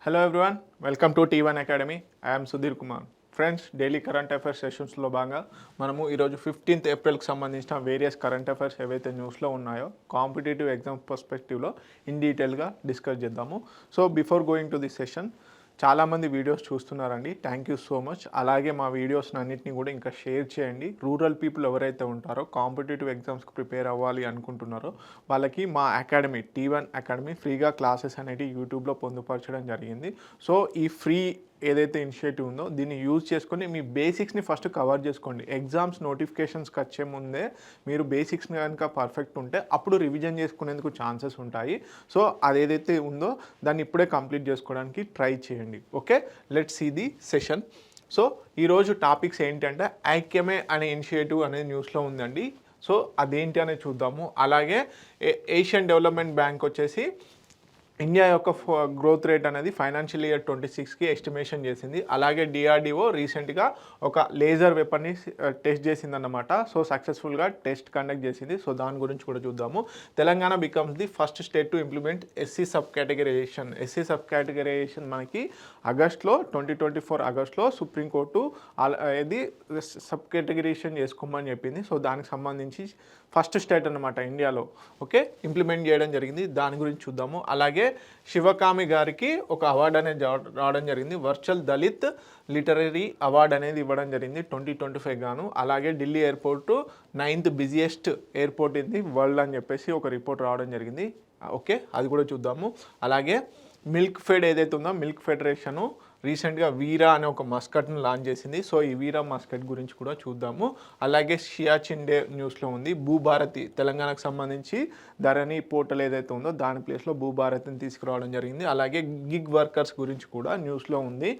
Hello everyone, welcome to T1 Academy. I am Sudhir Kumar. Friends daily current affairs సెషన్స్లో భాగంగా మనము ఈరోజు 15th ఏప్రిల్కి సంబంధించిన వేరియస్ కరెంట్ అఫైర్స్ ఏవైతే న్యూస్లో ఉన్నాయో కాంపిటేటివ్ ఎగ్జామ్ పర్స్పెక్టివ్లో ఇన్ డీటెయిల్గా డిస్కస్ చేద్దాము. So before going to the session, చాలామంది వీడియోస్ చూస్తున్నారండి, థ్యాంక్ యూ సో మచ్. అలాగే మా వీడియోస్ని అన్నింటినీ కూడా ఇంకా షేర్ చేయండి. రూరల్ పీపుల్ ఎవరైతే ఉంటారో కాంపిటేటివ్ ఎగ్జామ్స్కి ప్రిపేర్ అవ్వాలి అనుకుంటున్నారో వాళ్ళకి మా అకాడమీ T1 అకాడమీ ఫ్రీగా క్లాసెస్ అనేవి యూట్యూబ్లో పొందుపరచడం జరిగింది. సో ఈ ఫ్రీ ఏదైతే ఇనిషియేటివ్ ఉందో దీన్ని యూజ్ చేసుకొని మీ బేసిక్స్ని ఫస్ట్ కవర్ చేసుకోండి. ఎగ్జామ్స్ నోటిఫికేషన్స్కి వచ్చే ముందే మీరు బేసిక్స్ని కనుక పర్ఫెక్ట్ ఉంటే అప్పుడు రివిజన్ చేసుకునేందుకు ఛాన్సెస్ ఉంటాయి. సో అదేదైతే ఉందో దాన్ని ఇప్పుడే కంప్లీట్ చేసుకోవడానికి ట్రై చేయండి. Okay, let's see the session. So ఈరోజు టాపిక్స్ ఏంటంటే ఐక్యమే అనే ఇనిషియేటివ్ అనేది న్యూస్లో ఉందండి. సో అదేంటి అనేది చూద్దాము. అలాగే ఏషియన్ డెవలప్మెంట్ బ్యాంక్ వచ్చేసి ఇండియా యొక్క గ్రోత్ రేట్ అనేది ఫైనాన్షియల్ ఇయర్ 26కి ఎస్టిమేషన్ చేసింది. అలాగే DRDO రీసెంట్గా ఒక లేజర్ వెపన్ని టెస్ట్ చేసిందన్నమాట. సో సక్సెస్ఫుల్గా టెస్ట్ కండక్ట్ చేసింది. సో దాని గురించి కూడా చూద్దాము. Telangana becomes the first state to implement SC sub categorisation. SC sub categorisation మనకి ఆగస్ట్లో 2024 ఆగస్ట్లో సుప్రీంకోర్టు ఇది సబ్ కేటగరైజేషన్ చేసుకోమని చెప్పింది. సో దానికి సంబంధించి ఫస్ట్ స్టేట్ అన్నమాట ఇండియాలో ఓకే ఇంప్లిమెంట్ చేయడం జరిగింది. దాని గురించి చూద్దాము. అలాగే శివకామి గారికి ఒక అవార్డు అనేది రావడం జరిగింది. వర్చువల్ దళిత్ లిటరరీ అవార్డు అనేది ఇవ్వడం జరిగింది 2025 గాను. అలాగే Delhi airport 9th busiest airport in the world అని చెప్పేసి ఒక రిపోర్ట్ రావడం జరిగింది. ఓకే, అది కూడా చూద్దాము. అలాగే మిల్క్ ఫెడ్ ఏదైతే ఉందో మిల్క్ ఫెడరేషను రీసెంట్గా వీరా అనే ఒక మస్కట్ను లాంచ్ చేసింది. సో ఈ వీరా మస్కట్ గురించి కూడా చూద్దాము. అలాగే సియాచిన్ డే న్యూస్లో ఉంది. భూభారతి తెలంగాణకు సంబంధించి ధరణి పోర్టల్ ఏదైతే ఉందో దాని ప్లేస్లో భూభారతిని తీసుకురావడం జరిగింది. అలాగే గిగ్ వర్కర్స్ గురించి కూడా న్యూస్లో ఉంది.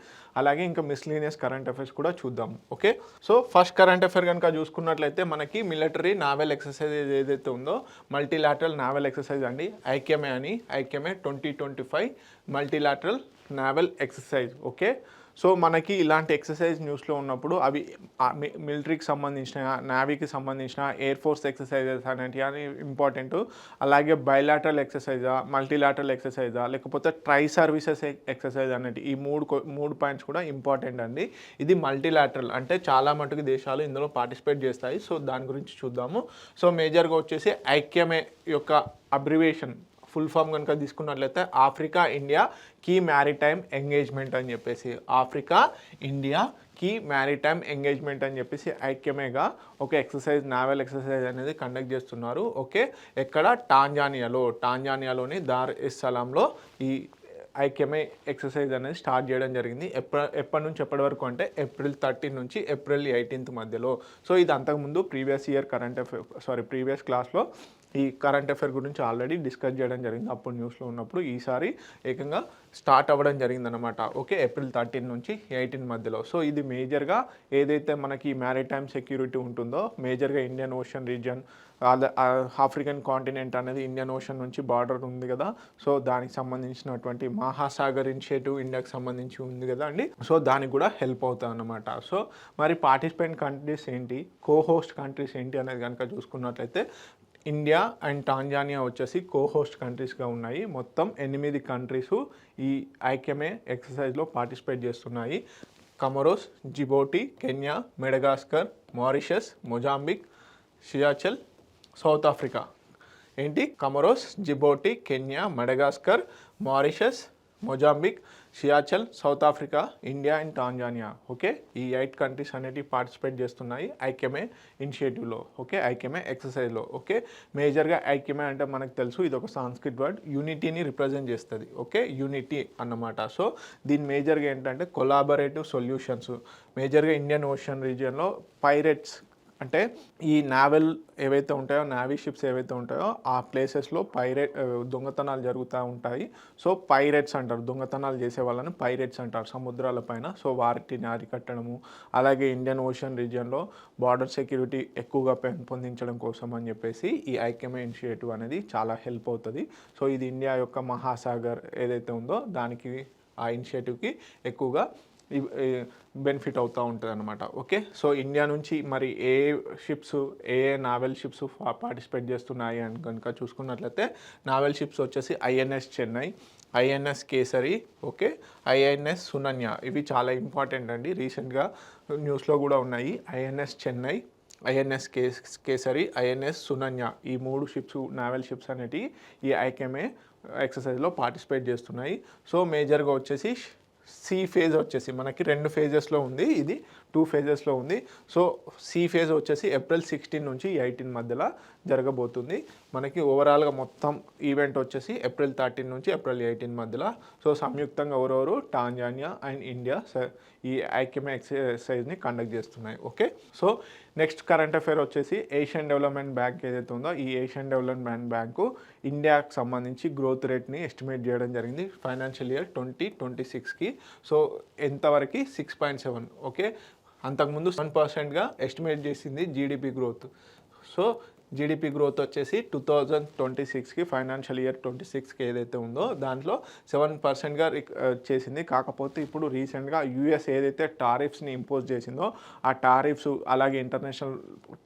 అలాగే ఇంకా మిస్లీనియస్ కరెంట్ అఫైర్స్ కూడా చూద్దాము. Okay, so first current affair కనుక చూసుకున్నట్లయితే మనకి మిలిటరీ నావల్ ఎక్సర్సైజ్ ఏదైతే ఉందో మల్టీలాటరల్ నావల్ ఎక్సర్సైజ్ అండి, AIKEYME 2025 multilateral naval exercise. Okay, so మనకి ఇలాంటి ఎక్సర్సైజ్ న్యూస్లో ఉన్నప్పుడు అవి మిలిటరీకి సంబంధించిన, నేవీకి సంబంధించిన, ఎయిర్ ఫోర్స్ ఎక్సర్సైజెస్ అనేవి అని ఇంపార్టెంట్. అలాగే బైలాటరల్ ఎక్సర్సైజా, మల్టీలాటరల్ ఎక్సర్సైజా, లేకపోతే ట్రై సర్వీసెస్ ఎక్సర్సైజ్ అనేవి ఈ మూడు పాయింట్స్ కూడా ఇంపార్టెంట్ అండి. ఇది మల్టీలాటరల్ అంటే చాలా మటుకు దేశాలు ఇందులో పార్టిసిపేట్ చేస్తాయి. సో దాని గురించి చూద్దాము. సో మేజర్గా వచ్చేసి ఐక్యమే యొక్క అబ్రివేషన్ ఫుల్ ఫామ్ కనుక తీసుకున్నట్లయితే Africa India key maritime engagement అని చెప్పేసి, Africa India key maritime engagement అని చెప్పేసి ఐక్యమేగా ఒక ఎక్సర్సైజ్ నావల్ ఎక్సర్సైజ్ అనేది కండక్ట్ చేస్తున్నారు. ఓకే, ఎక్కడ టాంజానియాలోని దార్ ఎస్ సలాంలో ఈ ఐక్యమే ఎక్సర్సైజ్ అనేది స్టార్ట్ చేయడం జరిగింది. ఎప్పటి నుంచి ఎప్పటి వరకు అంటే April 13 నుంచి April 18 మధ్యలో. సో ఇది అంతకుముందు ప్రీవియస్ క్లాస్లో ఈ కరెంట్ అఫైర్ గురించి ఆల్రెడీ డిస్కస్ చేయడం జరిగింది అప్పుడు న్యూస్లో ఉన్నప్పుడు. ఈసారి ఏకంగా స్టార్ట్ అవ్వడం జరిగిందనమాట. ఓకే, April 13 నుంచి 18 మధ్యలో. సో ఇది మేజర్గా ఏదైతే మనకి మ్యారిటైమ్ సెక్యూరిటీ ఉంటుందో మేజర్గా Indian ocean region, African continent అనేది ఇండియన్ ఓషన్ నుంచి బార్డర్ ఉంది కదా. సో దానికి సంబంధించినటువంటి మహాసాగర్ ఇనిషియేటివ్ ఇండియాకి సంబంధించి ఉంది కదా అండి. సో దానికి కూడా హెల్ప్ అవుతుంది అన్నమాట. సో మరి పార్టిసిపెంట్ కంట్రీస్ ఏంటి, హోస్ట్ కంట్రీస్ ఏంటి అనేది కనుక చూసుకున్నట్లయితే ఇండియా అండ్ టాంజానియా వచ్చేసి హోస్ట్ కంట్రీస్గా ఉన్నాయి. మొత్తం 8 కంట్రీస్ ఈ ఐక్యమే ఎక్సర్సైజ్లో పార్టిసిపేట్ చేస్తున్నాయి. Comoros, Djibouti, Kenya, Madagascar, Mauritius, Mozambique, Seychelles, South Africa. ఏంటి? Comoros, Djibouti, Kenya, Madagascar, Mauritius, Mozambique, Seychelles, South Africa, India and Tanzania. Okay, ఈ 8 కంట్రీస్ అనేవి పార్టిసిపేట్ చేస్తున్నాయి ఐక్యమే ఇనిషియేటివ్లో. ఓకే, ఐక్యమే ఎక్సర్సైజ్లో. ఓకే, మేజర్గా ఐక్యమే అంటే మనకు తెలుసు ఇది ఒక సాంస్క్రిట్ వర్డ్, యూనిటీని రిప్రజెంట్ చేస్తుంది. ఓకే, యూనిటీ అన్నమాట. సో దీని మేజర్గా ఏంటంటే కొలాబరేటివ్ సొల్యూషన్స్. మేజర్గా ఇండియన్ ఓషన్ రీజియన్లో పైరేట్స్ అంటే ఈ నావల్ ఏవైతే ఉంటాయో, నావీ షిప్స్ ఏవైతే ఉంటాయో ఆ ప్లేసెస్లో దొంగతనాలు జరుగుతూ ఉంటాయి. సో పైరేట్స్ అంటారు, దొంగతనాలు చేసే వాళ్ళని పైరేట్స్ అంటారు సముద్రాల పైన. సో వాటిని అరికట్టడము, అలాగే ఇండియన్ ఓషన్ రీజియన్లో బార్డర్ సెక్యూరిటీ ఎక్కువగా పెంపొందించడం కోసం అని చెప్పేసి ఈ ఐక్యమే ఇనిషియేటివ్ అనేది చాలా హెల్ప్ అవుతుంది. సో ఇది ఇండియా యొక్క మహాసాగర్ ఏదైతే ఉందో దానికి ఆ ఇనిషియేటివ్కి ఎక్కువగా బెనిఫిట్ అవుతూ ఉంటుంది అనమాట. ఓకే, సో ఇండియా నుంచి మరి ఏ షిప్స్, ఏ నావెల్ షిప్స్ పార్టిసిపేట్ చేస్తున్నాయి అని కనుక చూసుకున్నట్లయితే నావెల్ షిప్స్ వచ్చేసి INS Chennai, INS Kesari, okay, INS Sunayna. ఇవి చాలా ఇంపార్టెంట్ అండి, రీసెంట్గా న్యూస్లో కూడా ఉన్నాయి. INS Chennai, INS Kesari, INS Sunayna, ఈ 3 షిప్స్, నావెల్ షిప్స్ అనేటివి ఈ ఐకేఎంఏ ఎక్సర్సైజ్లో పార్టిసిపేట్ చేస్తున్నాయి. సో మేజర్గా వచ్చేసి సి ఫేజ్ వచ్చేసి మనకి 2 ఫేజెస్లో ఉంది, ఇది 2 ఫేజెస్లో ఉంది. సో సి ఫేజ్ వచ్చేసి ఏప్రిల్ 16 నుంచి 18 మధ్యలో జరగబోతుంది. మనకి ఓవరాల్గా మొత్తం ఈవెంట్ వచ్చేసి ఏప్రిల్ 13 నుంచి ఏప్రిల్ 18 మధ్యలో. సో సంయుక్తంగా ఎవరెవరు, టాంజానియా అండ్ ఇండియా ఈ ఐకేఎంఏ ఎక్సర్సైజ్ని కండక్ట్ చేస్తున్నాయి. Okay, so next current affair వచ్చేసి ఏషియన్ డెవలప్మెంట్ బ్యాంక్ ఏదైతే ఉందో, ఈ ఏషియన్ డెవలప్మెంట్ బ్యాంకు ఇండియాకి సంబంధించి గ్రోత్ రేట్ని ఎస్టిమేట్ చేయడం జరిగింది ఫైనాన్షియల్ ఇయర్ 2026కి. సో ఎంతవరకు 6.7. ఓకే, అంతకుముందు 7%గా ఎస్టిమేట్ చేసింది GDP growth. So GDP growth వచ్చేసి 2026కి ఫైనాన్షియల్ ఇయర్ 26కి ఏదైతే ఉందో దాంట్లో 7%గా చేసింది. కాకపోతే ఇప్పుడు రీసెంట్గా యూఎస్ ఏదైతే టారిఫ్స్ని ఇంపోజ్ చేసిందో ఆ టారిఫ్స్ అలాగే ఇంటర్నేషనల్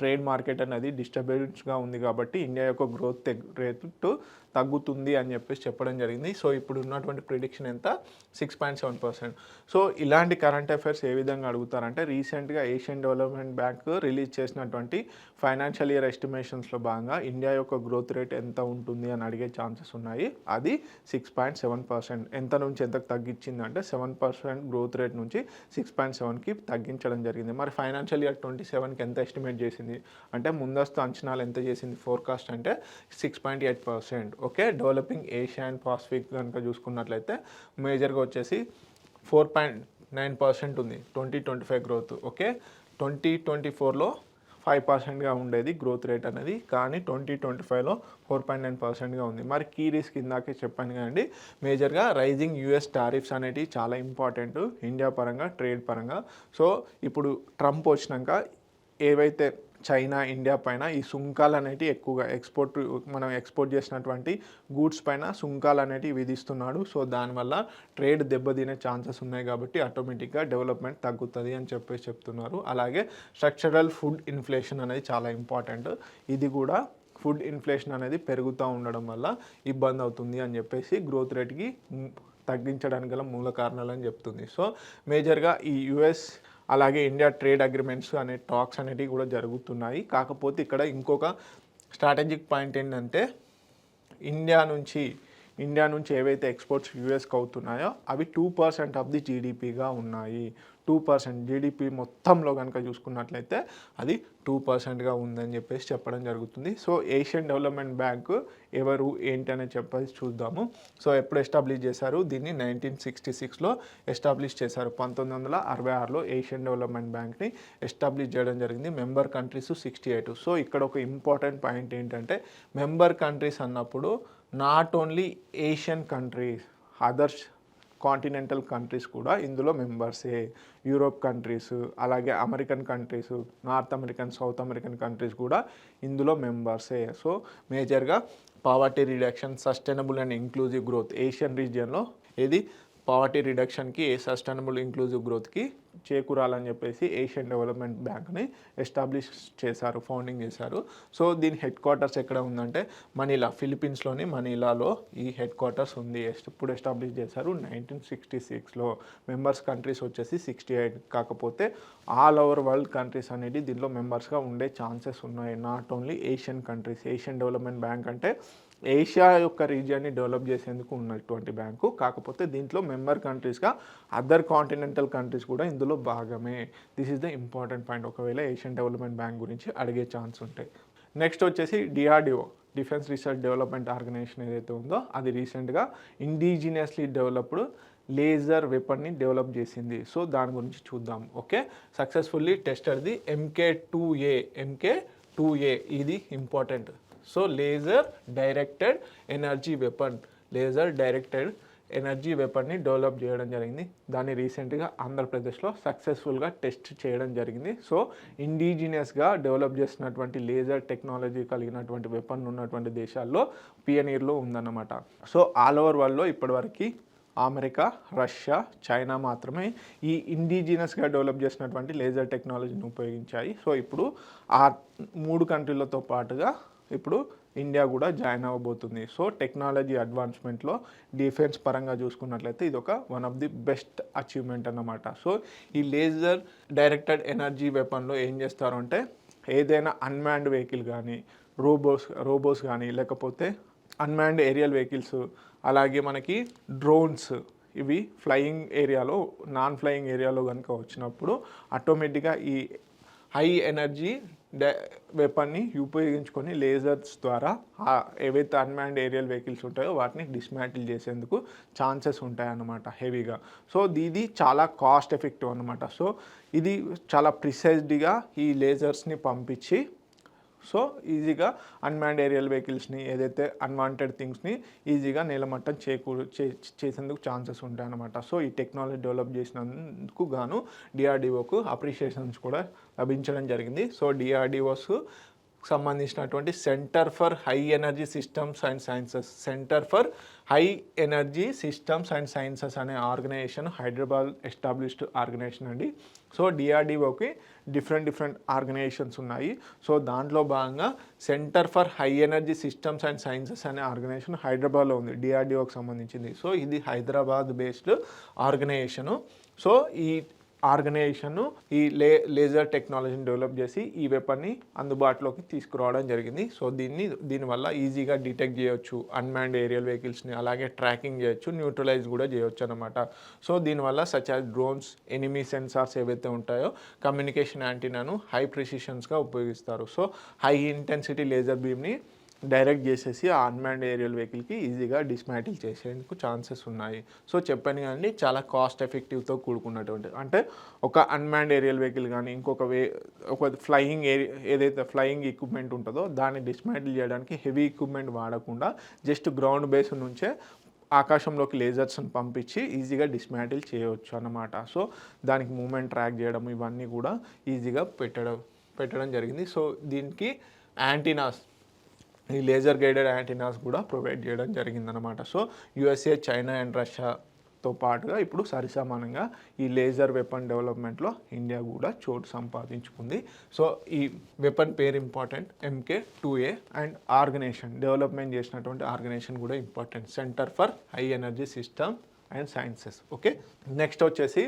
ట్రేడ్ మార్కెట్ అనేది డిస్టర్బెన్స్గా ఉంది కాబట్టి ఇండియా యొక్క గ్రోత్ రేటు తగ్గుతుంది అని చెప్పేసి చెప్పడం జరిగింది. సో ఇప్పుడు ఉన్నటువంటి ప్రిడిక్షన్ ఎంత, 6.7%. సో ఇలాంటి కరెంట్ అఫైర్స్ ఏ విధంగా అడుగుతారంటే, రీసెంట్గా ఏషియన్ డెవలప్మెంట్ బ్యాంక్ రిలీజ్ చేసినటువంటి ఫైనాన్షియల్ ఇయర్ ఎస్టిమేషన్స్లో భాగంగా ఇండియా యొక్క గ్రోత్ రేట్ ఎంత ఉంటుంది అని అడిగే ఛాన్సెస్ ఉన్నాయి. అది 6.7%. ఎంత నుంచి ఎంతకు తగ్గించిందంటే 7% గ్రోత్ రేట్ నుంచి 6.7కి తగ్గించడం జరిగింది. మరి ఫైనాన్షియల్ ఇయర్ 27కి ఎంత ఎస్టిమేట్ చేసింది అంటే, ముందస్తు అంచనాలు ఎంత చేసింది ఫోర్కాస్ట్ అంటే 6.8%. Okay, developing Asia and Pacific కనుక చూసుకున్నట్లయితే మేజర్గా వచ్చేసి 4.9% ఉంది 2025 గ్రోత్. ఓకే, 2024లో 5%గా ఉండేది గ్రోత్ రేట్ అనేది, కానీ 2025లో 4.9%గా ఉంది. మరి కీ రిస్క్ ఇందాకే చెప్పాను కదండి, మేజర్గా రైజింగ్ యూఎస్ టారిఫ్స్ అనేటివి చాలా ఇంపార్టెంట్ ఇండియా పరంగా, ట్రేడ్ పరంగా. సో ఇప్పుడు ట్రంప్ వచ్చినాక ఏవైతే చైనా, ఇండియా పైన ఈ సుంకాలు అనేటివి ఎక్కువగా మనం ఎక్స్పోర్ట్ చేసినటువంటి గూడ్స్ పైన సుంకాలు అనేటివి విధిస్తున్నాడు. సో దానివల్ల ట్రేడ్ దెబ్బతినే ఛాన్సెస్ ఉన్నాయి కాబట్టి ఆటోమేటిక్గా డెవలప్మెంట్ తగ్గుతుంది అని చెప్పేసి చెప్తున్నారు. అలాగే స్ట్రక్చరల్ ఫుడ్ ఇన్ఫ్లేషన్ అనేది చాలా ఇంపార్టెంట్. ఇది కూడా ఫుడ్ ఇన్ఫ్లేషన్ అనేది పెరుగుతూ ఉండడం వల్ల ఇబ్బంది అవుతుంది అని చెప్పేసి గ్రోత్ రేట్కి తగ్గించడానికి గల మూల కారణాలు అని చెప్తుంది. సో మేజర్గా ఈ యుఎస్ అలాగే ఇండియా ట్రేడ్ అగ్రిమెంట్స్ అనే టాక్స్ అనేటివి కూడా జరుగుతున్నాయి. కాకపోతే ఇక్కడ ఇంకొక స్ట్రాటజిక్ పాయింట్ ఏంటంటే, ఇండియా నుంచి ఏవైతే ఎక్స్పోర్ట్స్ యూఎస్కి అవుతున్నాయో అవి 2% ఆఫ్ ది జీడిపిగా ఉన్నాయి. 2% జీడిపి మొత్తంలో కనుక చూసుకున్నట్లయితే అది 2%గా ఉందని చెప్పేసి చెప్పడం జరుగుతుంది. సో ఏషియన్ డెవలప్మెంట్ బ్యాంక్ ఎవరు ఏంటి అనేది చెప్పేసి చూద్దాము. సో ఎప్పుడు ఎస్టాబ్లిష్ చేశారు దీన్ని, 1966లో ఎస్టాబ్లిష్ చేశారు. 1966లో ఏషియన్ డెవలప్మెంట్ బ్యాంక్ని ఎస్టాబ్లిష్ చేయడం జరిగింది. Member countries 68. సో ఇక్కడ ఒక ఇంపార్టెంట్ పాయింట్ ఏంటంటే, మెంబర్ కంట్రీస్ అన్నప్పుడు not only Asian countries, others continental countries కూడా ఇందులో మెంబర్సే. యూరోప్ కంట్రీస్, అలాగే American countries, North American, South American countries కూడా ఇందులో మెంబర్సే. సో మేజర్గా poverty reduction, sustainable and inclusive growth Asian రీజియన్లో ఏది పావర్టీ రిడక్షన్కి, సస్టైనబుల్ ఇంక్లూజివ్ గ్రోత్కి చేకూరాలని చెప్పేసి ఏషియన్ డెవలప్మెంట్ బ్యాంక్ని ఎస్టాబ్లిష్ చేశారు, ఫౌండింగ్ చేశారు. సో దీని హెడ్ క్వార్టర్స్ ఎక్కడ ఉందంటే మనీలా, ఫిలిప్పీన్స్లోని మనీలాలో ఈ హెడ్ క్వార్టర్స్ ఉంది. ఎప్పుడు ఎస్టాబ్లిష్ చేశారు, 1966లో. మెంబర్స్ కంట్రీస్ వచ్చేసి 68. కాకపోతే ఆల్ ఓవర్ వరల్డ్ కంట్రీస్ అనేది దీంట్లో మెంబర్స్గా ఉండే ఛాన్సెస్ ఉన్నాయి, not only Asian countries. Asian Development Bank అంటే ఏషియా యొక్క రీజియన్ని డెవలప్ చేసేందుకు ఉన్నటువంటి బ్యాంకు. కాకపోతే దీంట్లో మెంబర్ కంట్రీస్గా అదర్ కాంటినెంటల్ కంట్రీస్ కూడా ఇందులో భాగమే. This is the important point ఒకవేళ ఏషియన్ డెవలప్మెంట్ బ్యాంక్ గురించి అడిగే ఛాన్స్ ఉంటాయి. నెక్స్ట్ వచ్చేసి DRDO, Defence Research Development Organisation ఏదైతే ఉందో అది రీసెంట్గా ఇండిజినియస్లీ డెవలప్డ్ లేజర్ వెపన్ని డెవలప్ చేసింది. సో దాని గురించి చూద్దాం. Okay, successfully tested the MK2A. ఇది important. So laser directed energy వెపన్ని డెవలప్ చేయడం జరిగింది. దాన్ని రీసెంట్గా ఆంధ్రప్రదేశ్లో సక్సెస్ఫుల్గా టెస్ట్ చేయడం జరిగింది. సో ఇండిజినియస్గా డెవలప్ చేసినటువంటి లేజర్ టెక్నాలజీ కలిగినటువంటి వెపన్ ఉన్నటువంటి దేశాల్లో పియనీర్లో ఉందన్నమాట. సో ఆల్ ఓవర్ వరల్డ్లో ఇప్పటివరకు అమెరికా, రష్యా, చైనా మాత్రమే ఈ ఇండిజినస్గా డెవలప్ చేసినటువంటి లేజర్ టెక్నాలజీని ఉపయోగించాయి. సో ఇప్పుడు ఆ 3 కంట్రీలతో పాటుగా ఇప్పుడు ఇండియా కూడా జాయిన్ అవ్వబోతుంది. సో టెక్నాలజీ అడ్వాన్స్మెంట్లో డిఫెన్స్ పరంగా చూసుకున్నట్లయితే ఇది ఒక one of the best achievement అన్నమాట. సో ఈ లేజర్ డైరెక్టెడ్ ఎనర్జీ వెపన్లో ఏం చేస్తారు అంటే ఏదైనా అన్మ్యాన్డ్ వెహికల్ కానీ రోబోస్ కానీ లేకపోతే అన్మ్యాన్డ్ ఏరియల్ వెహికల్స్, అలాగే మనకి డ్రోన్స్, ఇవి ఫ్లయింగ్ ఏరియాలో నాన్ ఫ్లయింగ్ ఏరియాలో కనుక వచ్చినప్పుడు ఆటోమేటిక్గా ఈ హై ఎనర్జీ వెపన్ని ఉపయోగించుకొని లేజర్స్ ద్వారా ఏవైతే అన్మ్యాన్డ్ ఏరియల్ వెహికల్స్ ఉంటాయో వాటిని డిస్మాంటిల్ చేసేందుకు ఛాన్సెస్ ఉంటాయన్నమాట హెవీగా. సో ఇది చాలా కాస్ట్ ఎఫెక్టివ్ అనమాట. సో ఇది చాలా ప్రిసైజ్డ్గా ఈ లేజర్స్ని పంపించి సో ఈజీగా అన్మ్యాన్డ్ ఏరియల్ వెహికల్స్ని ఏదైతే అన్వాంటెడ్ థింగ్స్ని ఈజీగా నేలమట్టం చేసేందుకు ఛాన్సెస్ ఉంటాయన్నమాట. సో ఈ టెక్నాలజీ డెవలప్ చేసినందుకు గాను డిఆర్డిఓకు అప్రిషియేషన్స్ కూడా లభించడం జరిగింది. సో డిఆర్డిఓస్ సంబంధించినటువంటి centre for high energy systems and sciences అనే ఆర్గనైజేషన్ హైదరాబాద్ ఎస్టాబ్లిష్డ్ ఆర్గనైజేషన్ అండి. సో డిఆర్డిఓకి డిఫరెంట్ ఆర్గనైజేషన్స్ ఉన్నాయి. సో దాంట్లో భాగంగా centre for high energy systems and sciences అనే ఆర్గనైజేషన్ హైదరాబాద్లో ఉంది, డిఆర్డిఓకి సంబంధించింది. సో ఇది హైదరాబాద్ బేస్డ్ ఆర్గనైజేషను. సో ఈ ఆర్గనైజేషన్ ఈ లేజర్ టెక్నాలజీని డెవలప్ చేసి ఈ వెపన్ని అందుబాటులోకి తీసుకురావడం జరిగింది. సో దీనివల్ల ఈజీగా డిటెక్ట్ చేయొచ్చు అన్మ్యాన్డ్ ఏరియల్ వెహికల్స్ని, అలాగే ట్రాకింగ్ చేయొచ్చు, న్యూట్రలైజ్ కూడా చేయొచ్చు అనమాట. సో దీనివల్ల such as drones, enemy sensors ఏవైతే ఉంటాయో కమ్యూనికేషన్ యాంటీనాను హై ప్రిసిషన్స్గా ఉపయోగిస్తారు. సో హై ఇంటెన్సిటీ లేజర్ బీమ్ని డైరెక్ట్ చేసేసి ఆ అన్మ్యాన్డ్ ఏరియల్ వెహికల్కి ఈజీగా డిస్మాంటిల్ చేసేందుకు ఛాన్సెస్ ఉన్నాయి. సో చెప్పాను కానీ చాలా కాస్ట్ ఎఫెక్టివ్తో కూడుకున్నటువంటి, అంటే ఒక అన్మ్యాన్డ్ ఏరియల్ వెహికల్ కానీ ఒక ఫ్లయింగ్ ఏదైతే ఫ్లయింగ్ ఎక్విప్మెంట్ ఉంటుందో దాన్ని డిస్మాంటిల్ చేయడానికి హెవీ ఎక్విప్మెంట్ వాడకుండా జస్ట్ గ్రౌండ్ బేస్ నుంచే ఆకాశంలోకి లేజర్స్ని పంపించి ఈజీగా డిస్మాంటిల్ చేయవచ్చు అన్నమాట. సో దానికి మూమెంట్ ట్రాక్ చేయడం ఇవన్నీ కూడా ఈజీగా పెట్టడం జరిగింది. సో దీనికి యాంటీనాస్, ఈ లేజర్ గైడెడ్ యాంటీనాస్ కూడా ప్రొవైడ్ చేయడం జరిగిందనమాట. సో యుఎస్ఏ, చైనా అండ్ రష్యాతో పాటుగా ఇప్పుడు సరిసమానంగా ఈ లేజర్ వెపన్ డెవలప్మెంట్లో ఇండియా కూడా చోటు సంపాదించుకుంది. సో ఈ వెపన్ పేరు important, MK2A, and organisation development చేసినటువంటి ఆర్గనైజేషన్ కూడా important, centre for high energy system and sciences. Okay, next వచ్చేసి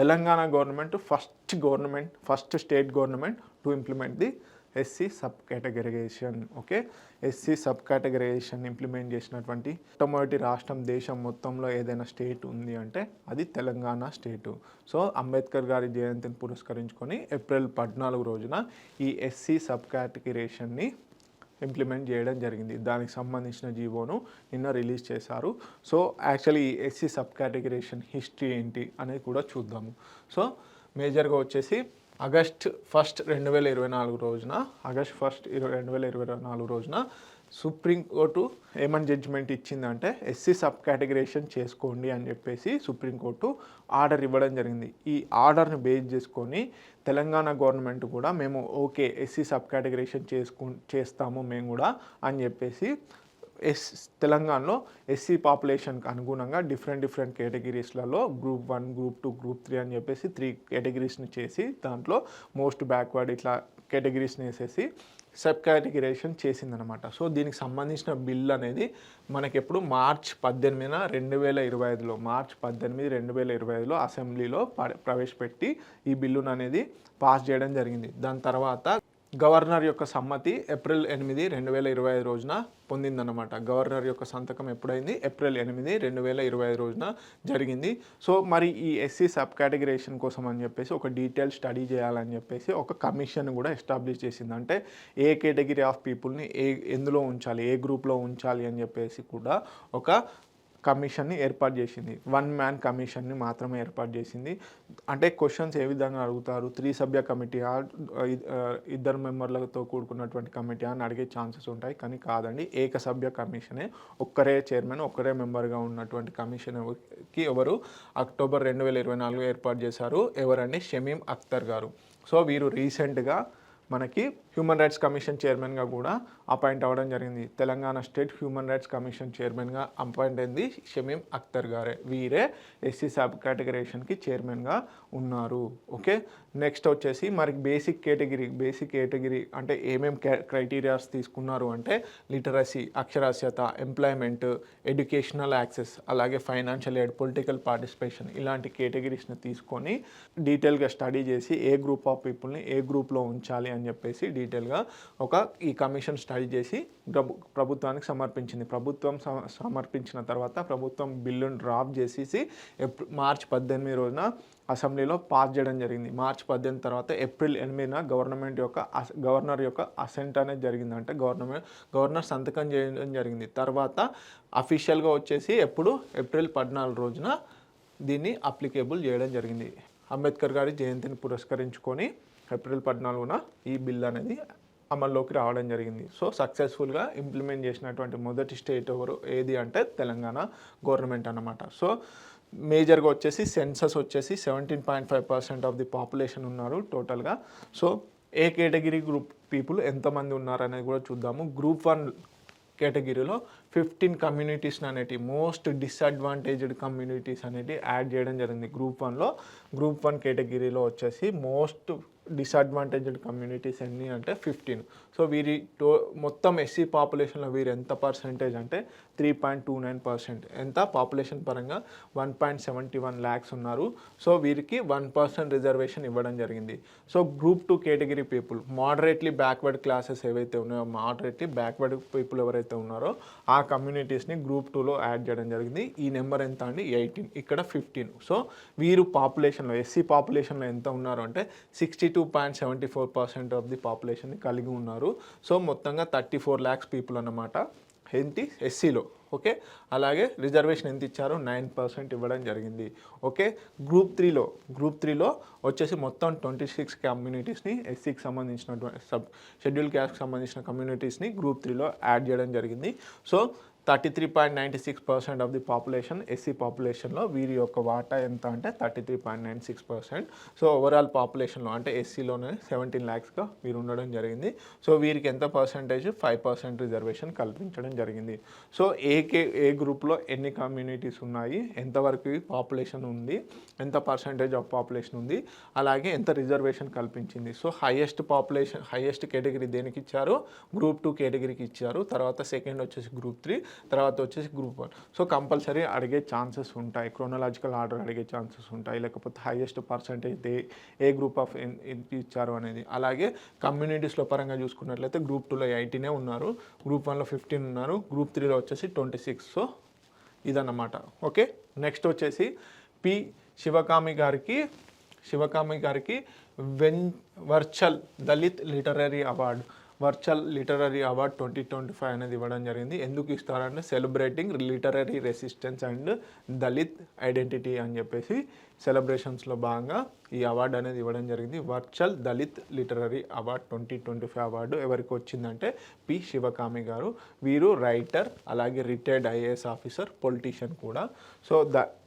Telangana government first state government to implement the SC sub categorisation. Okay, SC sub categorisation implement చేసినటువంటి మొట్టమొదటి రాష్ట్రం దేశం మొత్తంలో ఏదైనా state ఉంది అంటే అది తెలంగాణ స్టేటు. సో అంబేద్కర్ గారి జయంతిని పురస్కరించుకొని ఏప్రిల్ 14 రోజున ఈ ఎస్సీ సబ్ కేటగరైజేషన్ని ఇంప్లిమెంట్ చేయడం జరిగింది. దానికి సంబంధించిన జీవోను నిన్న రిలీజ్ చేశారు. సో యాక్చువల్లీ ఈ ఎస్సీ సబ్ కేటగరైజేషన్ హిస్టరీ ఏంటి అనేది కూడా చూద్దాము. సో మేజర్గా వచ్చేసి ఆగస్ట్ 1, 2024 రోజున సుప్రీంకోర్టు ఏమని జడ్జిమెంట్ ఇచ్చిందంటే ఎస్సీ సబ్ కేటగరైజేషన్ చేసుకోండి అని చెప్పేసి సుప్రీంకోర్టు ఆర్డర్ ఇవ్వడం జరిగింది. ఈ ఆర్డర్ని బేస్ చేసుకొని తెలంగాణ గవర్నమెంట్ కూడా మేము ఓకే ఎస్సీ సబ్ కేటగరైజేషన్ చేస్తాము మేము కూడా అని చెప్పేసి తెలంగాణలో ఎస్సీ పాపులేషన్కి అనుగుణంగా డిఫరెంట్ కేటగిరీస్లలో గ్రూప్ 1, గ్రూప్ 2, గ్రూప్ 3 అని చెప్పేసి 3 కేటగిరీస్ని చేసి దాంట్లో మోస్ట్ బ్యాక్వర్డ్ ఇట్లా కేటగిరీస్ని వేసేసి సబ్ కేటగిరైజేషన్ చేసిందనమాట. సో దీనికి సంబంధించిన బిల్ అనేది మనకి ఎప్పుడు మార్చ్ 18, 2025లో అసెంబ్లీలో ప్రవేశపెట్టి ఈ బిల్లును అనేది పాస్ చేయడం జరిగింది. దాని తర్వాత గవర్నర్ యొక్క సమ్మతి ఏప్రిల్ 8, 2025 రోజున పొందిందన్నమాట. గవర్నర్ యొక్క సంతకం ఎప్పుడైంది? ఏప్రిల్ 8, 2025 రోజున జరిగింది. సో మరి ఈ ఎస్సీ సబ్ కేటగరైజేషన్ కోసం అని చెప్పేసి ఒక డీటెయిల్ స్టడీ చేయాలని చెప్పేసి ఒక కమిషన్ కూడా ఎస్టాబ్లిష్ చేసింది. అంటే ఏ కేటగిరీ ఆఫ్ పీపుల్ని ఎందులో ఉంచాలి, ఏ గ్రూప్లో ఉంచాలి అని చెప్పేసి కూడా ఒక కమిషన్ని ఏర్పాటు చేసింది. 1 మ్యాన్ కమిషన్ని మాత్రమే ఏర్పాటు చేసింది. అంటే క్వశ్చన్స్ ఏ విధంగా అడుగుతారు, 3 సభ్య కమిటీ, 2 మెంబర్లతో కూడుకున్నటువంటి కమిటీ అని అడిగే ఛాన్సెస్ ఉంటాయి. కానీ కాదండి, ఏకసభ్య కమిషనే, ఒక్కరే చైర్మన్, ఒక్కరే మెంబర్గా ఉన్నటువంటి కమిషన్కి ఎవరు అక్టోబర్ 2024 ఏర్పాటు చేశారు. ఎవరండి? షమీమ్ అఖ్తర్ గారు. సో వీరు రీసెంట్గా మనకి హ్యూమన్ రైట్స్ కమిషన్ చైర్మన్గా కూడా అపాయింట్ అవ్వడం జరిగింది. Telangana state human rights commission చైర్మన్గా అపాయింట్ అయింది షమీం అఖ్తర్ గారే. వీరే ఎస్సీ సబ్ కేటగిరీషన్కి చైర్మన్గా ఉన్నారు. ఓకే, నెక్స్ట్ వచ్చేసి మరి బేసిక్ కేటగిరీ అంటే ఏమేం క్రైటీరియాస్ తీసుకున్నారు అంటే లిటరసీ, అక్షరాస్యత, ఎంప్లాయ్మెంట్, ఎడ్యుకేషనల్ యాక్సెస్, అలాగే ఫైనాన్షియల్ ఎయిడ్, పొలిటికల్ పార్టిసిపేషన్, ఇలాంటి కేటగిరీస్ని తీసుకొని డీటెయిల్గా స్టడీ చేసి ఏ గ్రూప్ ఆఫ్ పీపుల్ని ఏ గ్రూప్లో ఉంచాలి అని చెప్పేసి డీటెయిల్గా ఈ కమిషన్ స్టడీ చేసి ప్రభుత్వానికి సమర్పించింది. ప్రభుత్వం సమర్పించిన తర్వాత ప్రభుత్వం బిల్లును డ్రాఫ్ట్ చేసేసి మార్చి 18 రోజున అసెంబ్లీలో పాస్ చేయడం జరిగింది. మార్చి 18 తర్వాత ఏప్రిల్ 8న గవర్నర్ యొక్క అసెంట్ అనేది జరిగింది. అంటే గవర్నర్ సంతకం చేయడం జరిగింది. తర్వాత అఫీషియల్గా వచ్చేసి ఏప్రిల్ 14 రోజున దీన్ని అప్లికేబుల్ చేయడం జరిగింది. అంబేద్కర్ గారి జయంతిని పురస్కరించుకొని ఏప్రిల్ 14న ఈ బిల్ అనేది అమల్లోకి రావడం జరిగింది. సో సక్సెస్ఫుల్గా ఇంప్లిమెంట్ చేసినటువంటి మొదటి స్టేట్ ఏది అంటే తెలంగాణ గవర్నమెంట్ అన్నమాట. సో మేజర్గా వచ్చేసి సెన్సస్ వచ్చేసి 17.5% ఆఫ్ ది పాపులేషన్ ఉన్నారు టోటల్గా. సో ఏ కేటగిరీ గ్రూప్ పీపుల్ ఎంతమంది ఉన్నారు అనేది కూడా చూద్దాము. గ్రూప్ 1 కేటగిరీలో 15 కమ్యూనిటీస్ అనేటి మోస్ట్ డిసడ్వాంటేజ్డ్ కమ్యూనిటీస్ అనేటి యాడ్ చేయడం జరిగింది. గ్రూప్ 1 కేటగిరీలో వచ్చేసి మోస్ట్ డిసడ్వాంటేజ్డ్ కమ్యూనిటీస్ ఎన్ని అంటే 15. సో మొత్తం ఎస్సీ పాపులేషన్లో వీరు ఎంత పర్సెంటేజ్ అంటే 3.29%. ఎంత పాపులేషన్ పరంగా 1.71 lakhs ఉన్నారు. సో వీరికి 1% రిజర్వేషన్ ఇవ్వడం జరిగింది. So group 2 category people moderately backward classes ఏవైతే ఉన్నాయో, మోడరేట్లీ బ్యాక్వర్డ్ పీపుల్ ఎవరైతే ఉన్నారో ఆ కమ్యూనిటీస్ని గ్రూప్ 2లో యాడ్ చేయడం జరిగింది. ఈ నెంబర్ ఎంత అండి 18, ఇక్కడ 15. సో వీరు పాపులేషన్లో ఎస్సీ పాపులేషన్లో ఎంత ఉన్నారు అంటే 62.74% ఆఫ్ ది పాపులేషన్ని కలిగి ఉన్నారు. సో మొత్తంగా 34 lakhs పీపుల్ అన్నమాట ఏంటి ఎస్సీలో. ఓకే, అలాగే రిజర్వేషన్ ఎంత ఇచ్చారో 9% ఇవ్వడం జరిగింది. ఓకే, గ్రూప్ త్రీలో వచ్చేసి మొత్తం 26 కమ్యూనిటీస్ని ఎస్సీకి సంబంధించినటువంటి షెడ్యూల్ క్యాస్ట్కి సంబంధించిన కమ్యూనిటీస్ని గ్రూప్ 3లో యాడ్ చేయడం జరిగింది. So 33.96% of the population SC పాపులేషన్లో వీరి యొక్క వాటా ఎంత అంటే 33.96%. సో ఓవరాల్ పాపులేషన్లో అంటే ఎస్సీలోనే 17 lakhsగా వీరు ఉండడం జరిగింది. సో వీరికి ఎంత పర్సెంటేజ్ 5% రిజర్వేషన్ కల్పించడం జరిగింది. సో ఏ గ్రూప్లో ఎన్ని కమ్యూనిటీస్ ఉన్నాయి, ఎంతవరకు పాపులేషన్ ఉంది, ఎంత పర్సెంటేజ్ ఆఫ్ పాపులేషన్ ఉంది, అలాగే ఎంత రిజర్వేషన్ కల్పించింది. సో హైయెస్ట్ కేటగిరీ దేనికి ఇచ్చారు, గ్రూప్ 2 కేటగిరీకి ఇచ్చారు. తర్వాత సెకండ్ వచ్చేసి గ్రూప్ 3, తర్వాత వచ్చేసి గ్రూప్ 1. సో కంపల్సరీ అడిగే ఛాన్సెస్ ఉంటాయి, క్రోనలాజికల్ ఆర్డర్ అడిగే ఛాన్సెస్ ఉంటాయి, లేకపోతే highest percentage A group of ఇచ్చారు అనేది. అలాగే కమ్యూనిటీస్లో పరంగా చూసుకున్నట్లయితే గ్రూప్ 2లో 18 ఉన్నారు, గ్రూప్ 1లో 15 ఉన్నారు, గ్రూప్ 3లో వచ్చేసి 26. సో ఇదన్నమాట. ఓకే, నెక్స్ట్ వచ్చేసి పి శివకామి గారికి వర్చువల్ దళిత్ లిటరరీ అవార్డు 2025 అనేది ఇవ్వడం జరిగింది. ఎందుకు ఇస్తారంటే celebrating literary resistance and Dalit identity అని చెప్పేసి సెలబ్రేషన్స్లో భాగంగా ఈ అవార్డు అనేది ఇవ్వడం జరిగింది. Virtual Dalit literary award 2025 award ఎవరికి వచ్చిందంటే పి శివకామి గారు. వీరు రైటర్, అలాగే రిటైర్డ్ IAS ఆఫీసర్, పొలిటీషియన్ కూడా. సో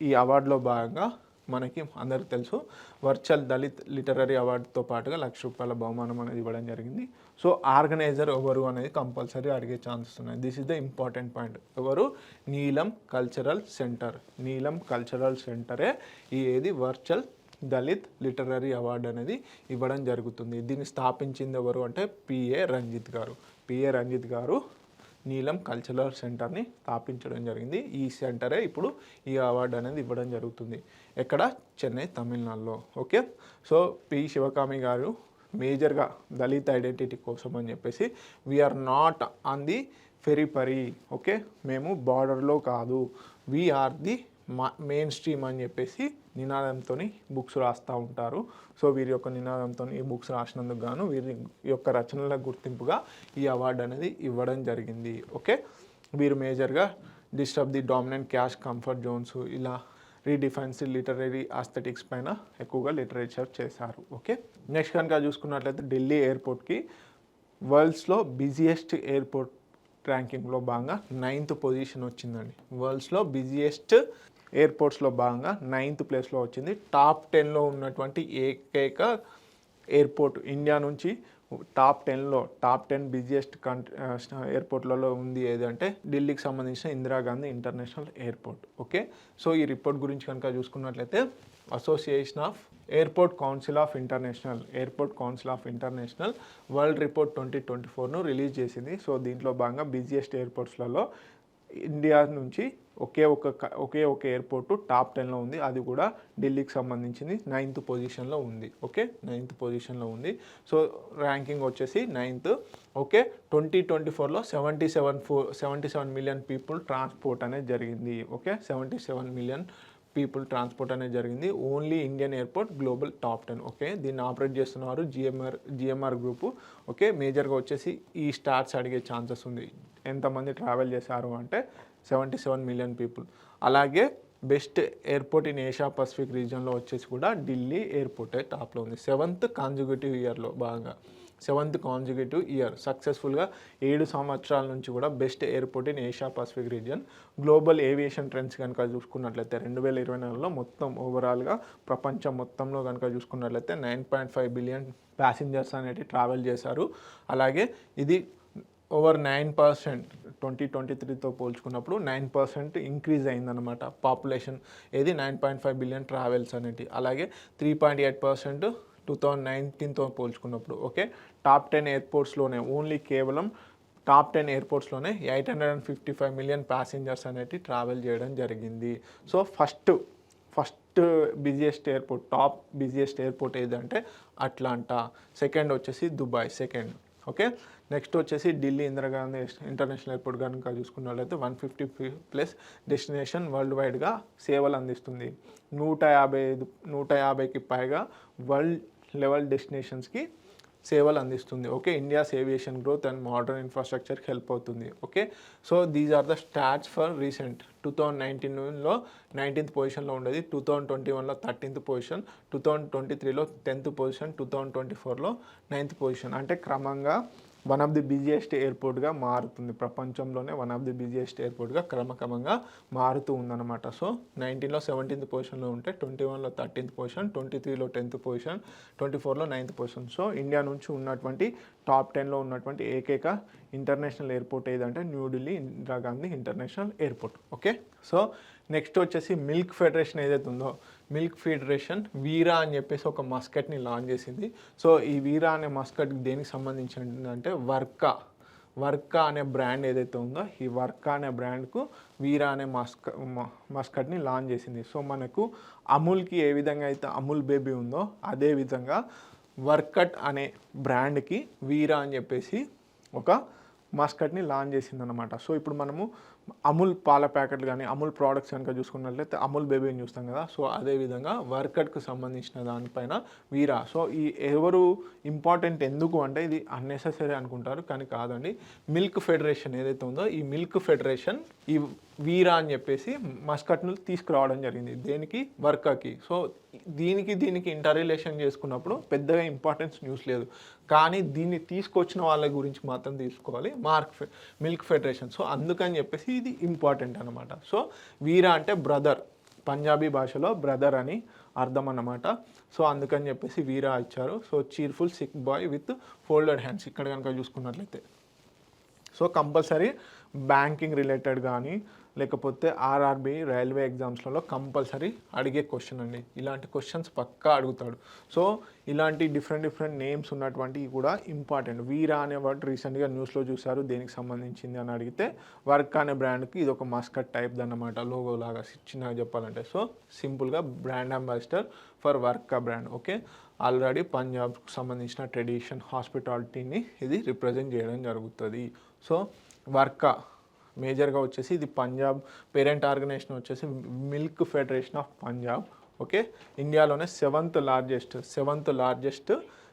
ఈ అవార్డులో భాగంగా మనకి అందరికి తెలుసు వర్చువల్ దళిత్ లిటరరీ అవార్డుతో పాటుగా ₹1,00,000 బహుమానం అనేది ఇవ్వడం జరిగింది. సో ఆర్గనైజర్ ఎవరు అనేది కంపల్సరీ అడిగే ఛాన్సెస్ ఉన్నాయి. This is the important point. ఎవరు, నీలం కల్చరల్ సెంటరే ఏది వర్చువల్ దళిత్ లిటరరీ అవార్డు అనేది ఇవ్వడం జరుగుతుంది. దీన్ని స్థాపించింది ఎవరు అంటే పిఏ రంజిత్ గారు నీలం కల్చరల్ సెంటర్ని స్థాపించడం జరిగింది. ఈ సెంటరే ఇప్పుడు ఈ అవార్డు అనేది ఇవ్వడం జరుగుతుంది. ఎక్కడ, చెన్నై, తమిళనాడులో. ఓకే, సో పి శివకామి గారు మేజర్గా దళిత్ ఐడెంటిటీ కోసం అని చెప్పేసి we're not on the periphery. Okay, మేము బార్డర్లో కాదు, వీఆర్ ది మెయిన్ స్ట్రీమ్ అని చెప్పేసి నినాదంతో బుక్స్ రాస్తూ ఉంటారు. సో వీరి యొక్క నినాదంతో ఈ బుక్స్ రాసినందుకు గాను వీరి యొక్క రచనల గుర్తింపుగా ఈ అవార్డు అనేది ఇవ్వడం జరిగింది. ఓకే, వీరు మేజర్గా disturb the dominant cash comfort Jones, ఇలా రీడిఫైన్స్ లిటరరీ ఆస్థెటిక్స్ పైన ఎక్కువగా లిటరేచర్ చేశారు. ఓకే, నెక్స్ట్ కనుక చూసుకున్నట్లయితే ఢిల్లీ ఎయిర్పోర్ట్కి వరల్డ్స్లో బిజియెస్ట్ ఎయిర్పోర్ట్ ర్యాంకింగ్లో భాగంగా 9th పొజిషన్ వచ్చిందండి. వరల్డ్స్లో బిజియెస్ట్ ఎయిర్పోర్ట్స్లో భాగంగా 9th ప్లేస్లో వచ్చింది. టాప్ 10లో ఉన్నటువంటి ఏకైక ఎయిర్పోర్ట్ ఇండియా నుంచి టాప్ 10 బిజియెస్ట్ ఎయిర్పోర్ట్లలో ఉంది ఏదంటే ఢిల్లీకి సంబంధించిన Indira Gandhi international airport. Okay, so ఈ రిపోర్ట్ గురించి కనుక చూసుకున్నట్లయితే association of airport council of international world report 2024ను రిలీజ్ చేసింది. సో దీంట్లో భాగంగా బిజియెస్ట్ ఎయిర్పోర్ట్స్లలో ఇండియా నుంచి ఒకే ఒక ఎయిర్పోర్టు టాప్ 10లో ఉంది. అది కూడా ఢిల్లీకి సంబంధించింది 9th పొజిషన్లో ఉంది. ఓకే, 9th పొజిషన్లో ఉంది. సో ర్యాంకింగ్ వచ్చేసి 9th. ఓకే, 2024లో 77 మిలియన్ పీపుల్ ట్రాన్స్పోర్ట్ అనేది జరిగింది. ఓకే, 77 మిలియన్ పీపుల్ ట్రాన్స్పోర్ట్ అనేది జరిగింది. Only Indian airport global top 10. Okay, దీన్ని ఆపరేట్ చేస్తున్నారు జిఎంఆర్ గ్రూపు. ఓకే, మేజర్గా వచ్చేసి ఈ స్టార్ట్స్ అడిగే ఛాన్సెస్ ఉంది. ఎంతమంది ట్రావెల్ చేశారు అంటే 77 మిలియన్ పీపుల్. అలాగే best airport in Asia Pacific రీజియన్లో వచ్చేసి కూడా ఢిల్లీ ఎయిర్పోర్టే టాప్లో ఉంది. 7th కాన్జుగేటివ్ ఇయర్లో భాగంగా 7th కాన్జుగేటివ్ ఇయర్ సక్సెస్ఫుల్గా 7 సంవత్సరాల నుంచి కూడా best airport in Asia Pacific region. Global aviation trends కనుక చూసుకున్నట్లయితే 2024లో మొత్తం ఓవరాల్గా ప్రపంచం మొత్తంలో కనుక చూసుకున్నట్లయితే 9.5 బిలియన్ ప్యాసింజర్స్ అనేది ట్రావెల్ చేశారు. అలాగే ఇది ఓవర్ 9% 2023తో పోల్చుకున్నప్పుడు 9% ఇంక్రీజ్ అయిందనమాట పాపులేషన్. ఏది 9.5 బిలియన్ ట్రావెల్స్ అనేటి. అలాగే 3.8% 2019తో పోల్చుకున్నప్పుడు. ఓకే, టాప్ 10 ఎయిర్పోర్ట్స్లోనే ఓన్లీ కేవలం టాప్ 10 ఎయిర్పోర్ట్స్లోనే 855 మిలియన్ ప్యాసింజర్స్ అనేటి ట్రావెల్ చేయడం జరిగింది. So first busiest airport, top busiest airport ఏదంటే అట్లాంటా. సెకండ్ వచ్చేసి దుబాయ్ సెకండ్. ఓకే, నెక్స్ట్ వచ్చేసి ఢిల్లీ ఇందిరాగాంధీ ఇంటర్నేషనల్ ఎయిర్పోర్ట్ కనుక చూసుకున్నట్లయితే 150+ డెస్టినేషన్ వరల్డ్ వైడ్గా సేవలు అందిస్తుంది. 150కి పైగా వరల్డ్ లెవెల్ డెస్టినేషన్స్కి సేవలు అందిస్తుంది. Okay, India's aviation growth and modern ఇన్ఫ్రాస్ట్రక్చర్కి హెల్ప్ అవుతుంది. Okay, so these are the stats for recent. 2019లో 19th పొజిషన్లో ఉండేది, 2021లో 13th పొజిషన్, 2023లో 10th పొజిషన్, 2024లో 9th పొజిషన్. అంటే క్రమంగా వన్ ఆఫ్ ది బిజియెస్ట్ ఎయిర్పోర్ట్గా మారుతుంది. ప్రపంచంలోనే వన్ ఆఫ్ ది బిజియెస్ట్ ఎయిర్పోర్ట్గా క్రమంగా మారుతూ ఉందన్నమాట. సో 19లో 17th పొజిషన్లో ఉంటే 21లో 13th పొజిషన్, 23లో 10th పొజిషన్, 24లో 9th పొజిషన్. సో ఇండియా నుంచి ఉన్నటువంటి టాప్ 10లో ఉన్నటువంటి ఏకైక ఇంటర్నేషనల్ ఎయిర్పోర్ట్ ఏదంటే New Delhi Indira Gandhi international airport. Okay, so next వచ్చేసి మిల్క్ ఫెడరేషన్ ఏదైతే ఉందో, మిల్క్ ఫెడరేషన్ వీరా అని చెప్పేసి ఒక మస్కట్ని లాంచ్ చేసింది. సో ఈ వీరా అనే మస్కట్ దేనికి సంబంధించింది అంటే వర్కా అనే బ్రాండ్ ఏదైతే ఉందో ఈ వర్కా అనే బ్రాండ్కు వీరా అనే మస్కట్ని లాంచ్ చేసింది. సో మనకు అమూల్కి ఏ విధంగా అయితే అమూల్ బేబీ ఉందో అదేవిధంగా వర్కట్ అనే బ్రాండ్కి వీరా అని చెప్పేసి ఒక మస్కట్ని లాంచ్ చేసిందనమాట. సో ఇప్పుడు మనము అమూల్ పాల ప్యాకెట్లు కానీ అమూల్ ప్రోడక్ట్స్ కనుక చూసుకున్నట్లయితే అమూల్ బేబీని చూస్తాం కదా. సో అదేవిధంగా వర్కట్కి సంబంధించిన దానిపైన వీరా. సో ఈ ఎవరు ఇంపార్టెంట్ ఎందుకు అంటే ఇది అన్నెసెసరీ అనుకుంటారు, కానీ కాదండి. మిల్క్ ఫెడరేషన్ ఏదైతే ఉందో ఈ మిల్క్ ఫెడరేషన్ ఈ వీరా అని చెప్పేసి మస్కట్ను తీసుకురావడం జరిగింది. దేనికి? వర్కాకి. సో దీనికి ఇంటర్ రిలేషన్ చేసుకున్నప్పుడు పెద్దగా ఇంపార్టెన్స్ న్యూస్ లేదు, కానీ దీన్ని తీసుకొచ్చిన వాళ్ళ గురించి మాత్రం తీసుకోవాలి, మిల్క్ ఫెడరేషన్. సో అందుకని చెప్పేసి ఇది ఇంపార్టెంట్ అనమాట. సో వీరా అంటే బ్రదర్, పంజాబీ భాషలో బ్రదర్ అని అర్థం అన్నమాట. సో అందుకని చెప్పేసి వీరా ఇచ్చారు. So cheerful sick boy with folded hands ఇక్కడ కనుక చూసుకున్నట్లయితే. సో కంపల్సరీ బ్యాంకింగ్ రిలేటెడ్ కానీ లేకపోతే ఆర్ఆర్బి రైల్వే ఎగ్జామ్స్లలో కంపల్సరీ అడిగే క్వశ్చన్ అండి. ఇలాంటి క్వశ్చన్స్ పక్కా అడుగుతాడు. సో ఇలాంటి డిఫరెంట్ నేమ్స్ ఉన్నటువంటివి కూడా ఇంపార్టెంట్. వీరా అనే వర్డ్ రీసెంట్గా న్యూస్లో చూశారు, దేనికి సంబంధించింది అని అడిగితే వర్క్ అనే బ్రాండ్కి ఇది ఒక మస్కట్ టైప్ దన్నమాట, లోగో లాగా చిన్నగా చెప్పాలంటే. సో సింపుల్గా brand ambassador for Verka brand. Okay, already పంజాబ్కి సంబంధించిన ట్రెడిషన్ హాస్పిటాలిటీని ఇది రిప్రజెంట్ చేయడం జరుగుతుంది. సో వర్కా మేజర్గా వచ్చేసి ఇది పంజాబ్ పేరెంట్ ఆర్గనైజేషన్ వచ్చేసి milk federation of Punjab. Okay, ఇండియాలోనే seventh largest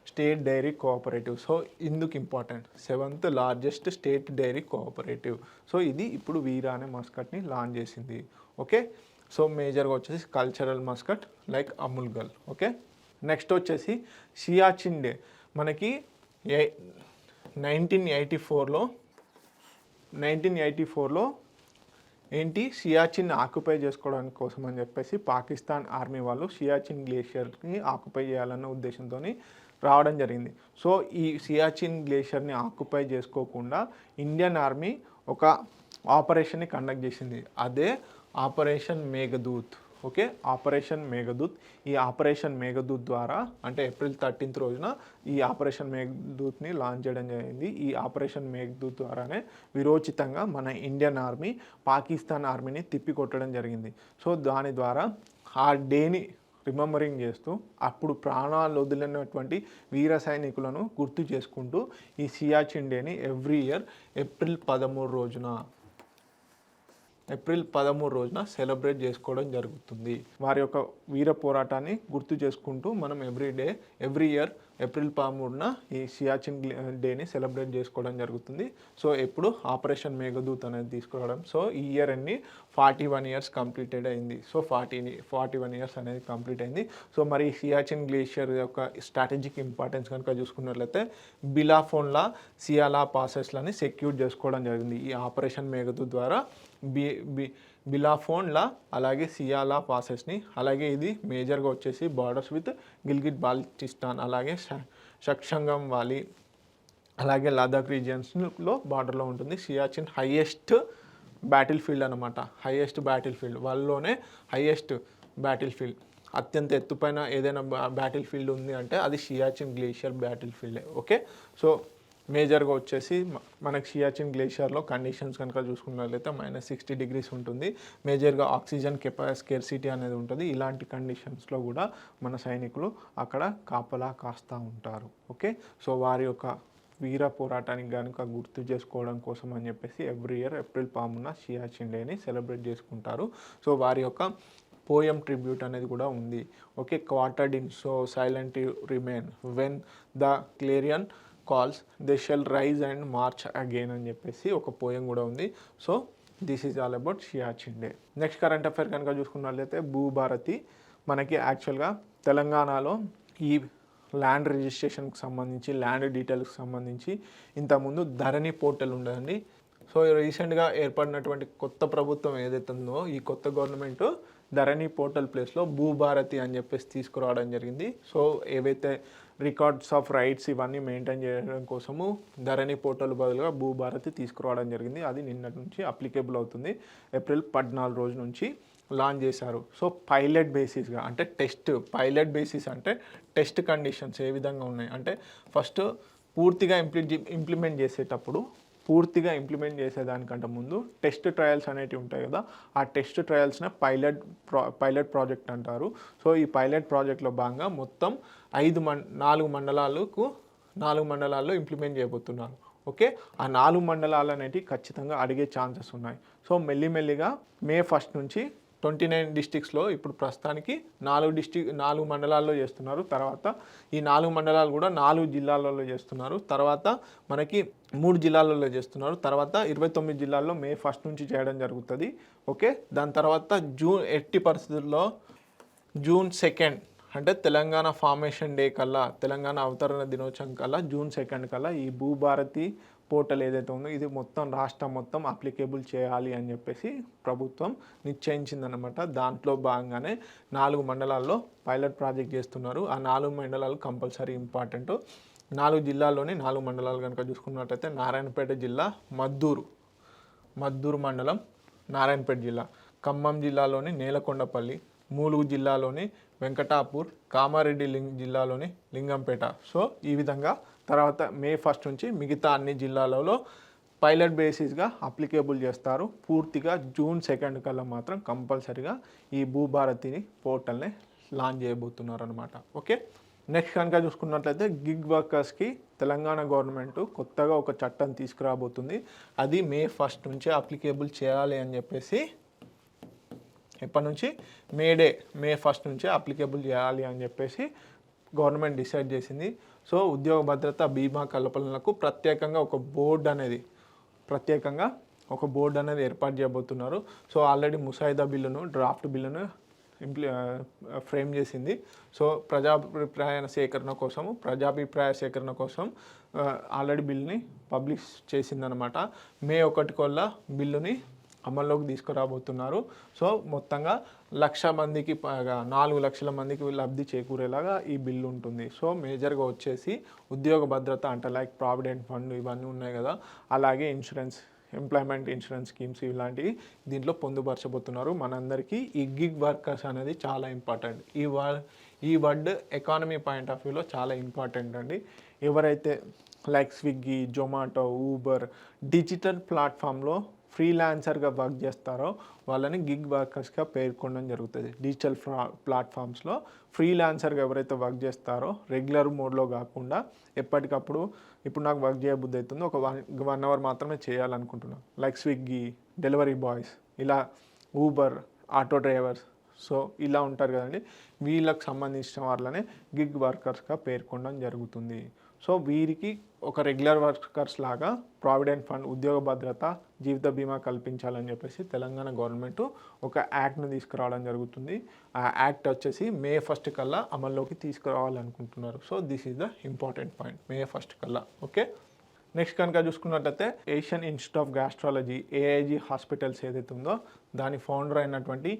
state dairy cooperative. So ఇందుకు important, 7th largest state dairy cooperative. So ఇది ఇప్పుడు వీరా అనే మస్కట్ని లాంచ్ చేసింది. ఓకే, సో మేజర్గా వచ్చేసి కల్చరల్ మస్కట్ లైక్ అమూల్ గల్. ఓకే, నెక్స్ట్ వచ్చేసి సియాచిన్ డే. మనకి 1984లో ఏంటి సియాచిన్ ఆక్యుపై చేసుకోవడానికి కోసం అని చెప్పేసి పాకిస్తాన్ ఆర్మీ వాళ్ళు సియాచిన్ గ్లేషియర్ని ఆక్యుపై చేయాలన్న ఉద్దేశంతో రావడం జరిగింది. సో ఈ సియాచిన్ గ్లేషియర్ని ఆక్యుపై చేసుకోకుండా ఇండియన్ ఆర్మీ ఒక ఆపరేషన్ని కండక్ట్ చేసింది. అదే operation Meghdoot. Okay, operation Meghdoot. ఈ ఆపరేషన్ మేఘదూత్ ద్వారా అంటే ఏప్రిల్ 13th రోజున ఈ ఆపరేషన్ మేఘదూత్ని లాంచ్ చేయడం జరిగింది. ఈ ఆపరేషన్ మేఘదూత్ ద్వారానే విరోచితంగా మన ఇండియన్ ఆర్మీ పాకిస్తాన్ ఆర్మీని తిప్పికొట్టడం జరిగింది. సో దాని ద్వారా ఆ డేని రిమెంబరింగ్ చేస్తూ అప్పుడు ప్రాణాలు వదిలినటువంటి వీర సైనికులను గుర్తు చేసుకుంటూ ఈ సియాచిన్ డేని ఎవ్రీ ఇయర్ ఏప్రిల్ 13 రోజున సెలబ్రేట్ చేసుకోవడం జరుగుతుంది. వారి యొక్క వీర పోరాటాన్ని గుర్తు చేసుకుంటూ మనం ఎవ్రీ ఇయర్ ఏప్రిల్ 13న ఈ సియాచిన్ డేని సెలబ్రేట్ చేసుకోవడం జరుగుతుంది. సో ఎప్పుడు ఆపరేషన్ మేఘదూత్ అనేది తీసుకురావడం. సో ఈ ఇయర్ అన్ని 41 years కంప్లీటెడ్ అయింది. సో 41 years అనేది కంప్లీట్ అయింది. సో మరి సియాచిన్ గ్లేషియర్ యొక్క స్ట్రాటజిక్ ఇంపార్టెన్స్ కనుక చూసుకున్నట్లయితే బిలాఫోన్లా సియాలా పాసెస్లని సెక్యూర్ చేసుకోవడం జరిగింది ఈ ఆపరేషన్ మేఘదూత్ ద్వారా. బిలాఫోన్లా అలాగే సియాలా పాసెస్ని, అలాగే ఇది మేజర్గా వచ్చేసి బార్డర్స్ విత్ గిల్గిట్ బాల్టిస్తాన్, అలాగే షక్షంగం వ్యాలీ, అలాగే లదాఖ్ రీజియన్స్లో బార్డర్లో ఉంటుంది. సియాచిన్ హైయెస్ట్ బ్యాటిల్ ఫీల్డ్ అనమాట. వాళ్ళలోనే హైయెస్ట్ బ్యాటిల్ ఫీల్డ్, అత్యంత ఎత్తుపైన ఏదైనా బ్యాటిల్ ఫీల్డ్ ఉంది అంటే అది సియాచిన్ గ్లేషియర్ బ్యాటిల్ ఫీల్డే. ఓకే, సో మేజర్గా వచ్చేసి మనకి సియాచిన్ గ్లేషియర్లో కండిషన్స్ కనుక చూసుకున్నట్లయితే -60 degrees ఉంటుంది. మేజర్గా ఆక్సిజన్ స్కేర్సిటీ అనేది ఉంటుంది. ఇలాంటి కండిషన్స్లో కూడా మన సైనికులు అక్కడ కాపలా కాస్తూ ఉంటారు. ఓకే, సో వారి యొక్క వీర పోరాటానికి కనుక గుర్తు చేసుకోవడం కోసం అని చెప్పేసి ఎవ్రీ ఇయర్ ఏప్రిల్ 13న సియాచిన్ డేని సెలబ్రేట్ చేసుకుంటారు. సో వారి యొక్క పోయం ట్రిబ్యూట్ అనేది కూడా ఉంది. Okay, quartered in snow silent remain when the clarion calls they shall rise and march again అని చెప్పేసి ఒక పోయం కూడా ఉంది. So this is all about Siachen day. Next current affair కనుక చూసుకున్నట్లయితే భూభారతి మనకి యాక్చువల్గా తెలంగాణలో ఈ ల్యాండ్ రిజిస్ట్రేషన్కి సంబంధించి, ల్యాండ్ డీటెయిల్స్కి సంబంధించి ఇంతకుముందు ధరణి పోర్టల్ ఉండదండి. సో రీసెంట్గా ఏర్పడినటువంటి కొత్త ప్రభుత్వం ఏదైతే ఉందో ఈ కొత్త గవర్నమెంట్ ధరణి పోర్టల్ ప్లేస్లో భూభారతి అని చెప్పేసి తీసుకురావడం జరిగింది. సో ఏవైతే రికార్డ్స్ ఆఫ్ రైట్స్ ఇవన్నీ మెయింటైన్ చేయడం కోసము ధరణి పోర్టల్ బదులుగా భూభారతి తీసుకురావడం జరిగింది. అది నిన్నటి నుంచి అప్లికేబుల్ అవుతుంది. ఏప్రిల్ 14 రోజు నుంచి లాంచ్ చేశారు. సో పైలట్ బేసిస్గా అంటే పైలట్ బేసిస్ అంటే టెస్ట్ కండిషన్స్ ఏ విధంగా ఉన్నాయి అంటే ఫస్ట్ పూర్తిగా ఇంప్లిమెంట్ చేసేదానికంటే ముందు టెస్ట్ ట్రయల్స్ అనేటివి ఉంటాయి కదా, ఆ టెస్ట్ ట్రయల్స్నే పైలట్ ప్రాజెక్ట్ అంటారు. సో ఈ పైలట్ ప్రాజెక్ట్లో భాగంగా మొత్తం 4 మండలాల్లో ఇంప్లిమెంట్ చేయబోతున్నారు. ఓకే, ఆ 4 మండలాలు అనేటివి ఖచ్చితంగా అడిగే ఛాన్సెస్ ఉన్నాయి. సో మెల్లిమెల్లిగా May 1 నుంచి 29 districtsలో ఇప్పుడు ప్రస్తుతానికి 4 మండలాల్లో చేస్తున్నారు. తర్వాత ఈ 4 మండలాలు కూడా 4 జిల్లాలలో చేస్తున్నారు. తర్వాత మనకి 3 జిల్లాలలో చేస్తున్నారు. తర్వాత 29 జిల్లాల్లో May 1 నుంచి చేయడం జరుగుతుంది. ఓకే, దాని తర్వాత ఎట్టి పరిస్థితుల్లో June 2 అంటే తెలంగాణ ఫార్మేషన్ డే కల్లా, తెలంగాణ అవతరణ దినోత్సవం కల్లా June 2 కల్లా ఈ భూభారతి పోర్టల్ ఏదైతే ఉందో ఇది రాష్ట్రం మొత్తం అప్లికేబుల్ చేయాలి అని చెప్పేసి ప్రభుత్వం నిశ్చయించిందనమాట. దాంట్లో భాగంగానే 4 మండలాల్లో పైలట్ ప్రాజెక్ట్ చేస్తున్నారు. ఆ 4 మండలాలు కంపల్సరీ ఇంపార్టెంట్. 4 జిల్లాల్లోని 4 మండలాలు కనుక చూసుకున్నట్టయితే నారాయణపేట జిల్లా మద్దూరు మండలం నారాయణపేట జిల్లా, ఖమ్మం జిల్లాలోని నేలకొండపల్లి, ములుగు జిల్లాలోని వెంకటాపూర్, కామారెడ్డి జిల్లాలోని లింగంపేట. సో ఈ విధంగా తర్వాత May 1 నుంచి మిగతా అన్ని జిల్లాలలో పైలట్ బేసిస్గా అప్లికేబుల్ చేస్తారు. పూర్తిగా June 2 కల్లా మాత్రం కంపల్సరీగా ఈ భూభారతిని పోర్టల్ని లాంచ్ చేయబోతున్నారు అనమాట. ఓకే, నెక్స్ట్ కనుక చూసుకున్నట్లయితే గిగ్ వర్కర్స్కి తెలంగాణ గవర్నమెంట్ కొత్తగా ఒక చట్టం తీసుకురాబోతుంది. అది May 1 నుంచే అప్లికేబుల్ చేయాలి అని చెప్పేసి ఎప్పటి నుంచి May 1 నుంచే అప్లికేబుల్ చేయాలి అని చెప్పేసి గవర్నమెంట్ డిసైడ్ చేసింది. సో ఉద్యోగ భద్రత బీమా కల్పనలకు ప్రత్యేకంగా ఒక బోర్డు అనేది ఏర్పాటు చేయబోతున్నారు. సో ఆల్రెడీ ముసాయిదా బిల్లును, డ్రాఫ్ట్ బిల్లును ఫ్రేమ్ చేసింది. సో ప్రజాభిప్రాయ సేకరణ కోసం ఆల్రెడీ బిల్లుని పబ్లిష్ చేసిందనమాట. May 1 కల్లా బిల్లుని అమల్లోకి తీసుకురాబోతున్నారు. సో మొత్తంగా 1,00,000 మందికి పైగా 4,00,000 మందికి లబ్ధి చేకూరేలాగా ఈ బిల్లు ఉంటుంది. సో మేజర్గా వచ్చేసి ఉద్యోగ భద్రత అంటే లైక్ ప్రావిడెంట్ ఫండ్ ఇవన్నీ ఉన్నాయి కదా, అలాగే ఇన్సూరెన్స్, ఎంప్లాయ్మెంట్ ఇన్సూరెన్స్ స్కీమ్స్ ఇలాంటివి దీంట్లో పొందుపరచబోతున్నారు. మనందరికీ ఈ గిగ్ వర్కర్స్ అనేది చాలా ఇంపార్టెంట్. ఈ వర్డ్ ఎకానమీ పాయింట్ ఆఫ్ వ్యూలో చాలా ఇంపార్టెంట్ అండి. ఎవరైతే like Swiggy, Zomato, Uber digital ప్లాట్ఫామ్లో ఫ్రీలాన్సర్గా వర్క్ చేస్తారో వాళ్ళని గిగ్ వర్కర్స్గా పేర్కొనడం జరుగుతుంది. డిజిటల్ ప్లాట్ఫామ్స్లో ఫ్రీలాన్సర్గా ఎవరైతే వర్క్ చేస్తారో రెగ్యులర్ మోడ్లో కాకుండా ఎప్పటికప్పుడు ఇప్పుడు నాకు వర్క్ చేయబుద్ధి అవుతుందో ఒక 1 అవర్ మాత్రమే చేయాలనుకుంటున్నాను, లైక్ స్విగ్గీ, డెలివరీ బాయ్స్, ఇలా ఊబర్, ఆటో డ్రైవర్స్, సో ఇలా ఉంటారు కదండి, వీళ్ళకి సంబంధించిన వాళ్ళనే గిగ్ వర్కర్స్గా పేర్కొనడం జరుగుతుంది. సో వీరికి ఒక రెగ్యులర్ వర్కర్స్ లాగా ప్రావిడెంట్ ఫండ్, ఉద్యోగ భద్రత, జీవిత బీమా కల్పించాలని చెప్పేసి తెలంగాణ గవర్నమెంట్ ఒక యాక్ట్ను తీసుకురావడం జరుగుతుంది. ఆ యాక్ట్ వచ్చేసి May 1 కల్లా అమల్లోకి తీసుకురావాలనుకుంటున్నారు. So this is the important point, May 1 కల్లా. ఓకే, నెక్స్ట్ కనుక చూసుకున్నట్లయితే Asian institute of gastroenterology AIG hospitals ఏదైతే ఉందో దాని ఫౌండర్ అయినటువంటి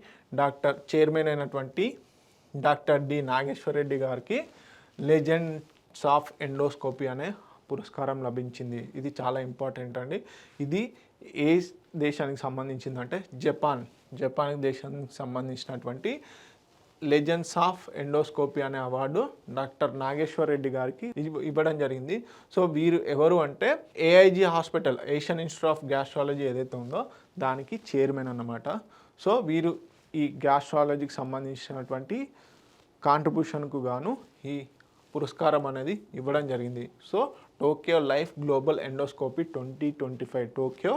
చైర్మన్ అయినటువంటి డాక్టర్ డి నాగేశ్వర్ రెడ్డి గారికి లెజెండ్స్ ఆఫ్ ఎండోస్కోపీ అనే పురస్కారం లభించింది. ఇది చాలా ఇంపార్టెంట్ అండి. ఇది ఏ దేశానికి సంబంధించిందంటే జపాన్ దేశానికి సంబంధించినటువంటి లెజెండ్స్ ఆఫ్ ఎండోస్కోపీ అనే అవార్డు డాక్టర్ నాగేశ్వర్ రెడ్డి గారికి ఇవ్వడం జరిగింది. సో వీరు ఎవరు అంటే AIG hospital, Asian institute of gastrology ఏదైతే ఉందో దానికి చైర్మన్ అన్నమాట. సో వీరు ఈ గ్యాస్ట్రాలజీకి సంబంధించినటువంటి కాంట్రిబ్యూషన్కు గాను ఈ పురస్కారం అనేది ఇవ్వడం జరిగింది. So Tokyo life global endoscopy 2025, Tokyo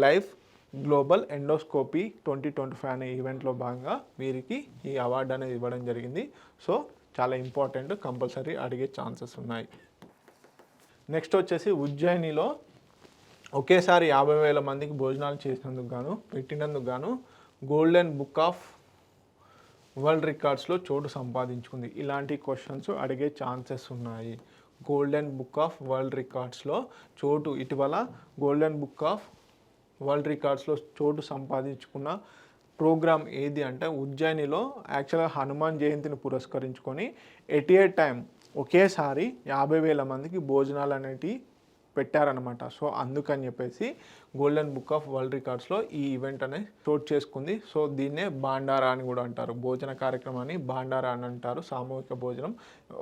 life global endoscopy 2025 అనే ఈవెంట్లో భాగంగా వీరికి ఈ అవార్డు అనేది ఇవ్వడం జరిగింది. సో చాలా ఇంపార్టెంట్, కంపల్సరీ అడిగే ఛాన్సెస్ ఉన్నాయి. నెక్స్ట్ వచ్చేసి ఉజ్జయినిలో ఒకేసారి 50,000 మందికి భోజనాలు చేసినందుకు గాను పెట్టినందుకు గాను గోల్డెన్ బుక్ ఆఫ్ వరల్డ్ రికార్డ్స్లో చోటు సంపాదించుకుంది. ఇలాంటి క్వశ్చన్స్ అడిగే ఛాన్సెస్ ఉన్నాయి. గోల్డెన్ బుక్ ఆఫ్ వరల్డ్ రికార్డ్స్లో చోటు, ఇటీవల గోల్డెన్ బుక్ ఆఫ్ వరల్డ్ రికార్డ్స్లో చోటు సంపాదించుకున్న ప్రోగ్రామ్ ఏది అంటే ఉజ్జయినిలో యాక్చువల్గా హనుమాన్ జయంతిని పురస్కరించుకొని ఎట్ ఏ టైం ఒకేసారి 50,000 మందికి భోజనాలు అనేటివి పెట్టారనమాట. సో అందుకని చెప్పేసి గోల్డెన్ బుక్ ఆఫ్ వరల్డ్ రికార్డ్స్లో ఈ ఈవెంట్ అనేది చోటు చేసుకుంది. సో దీన్నే బాండారా అని కూడా అంటారు. భోజన కార్యక్రమాన్ని బాండారా అని అంటారు. సామూహిక భోజనం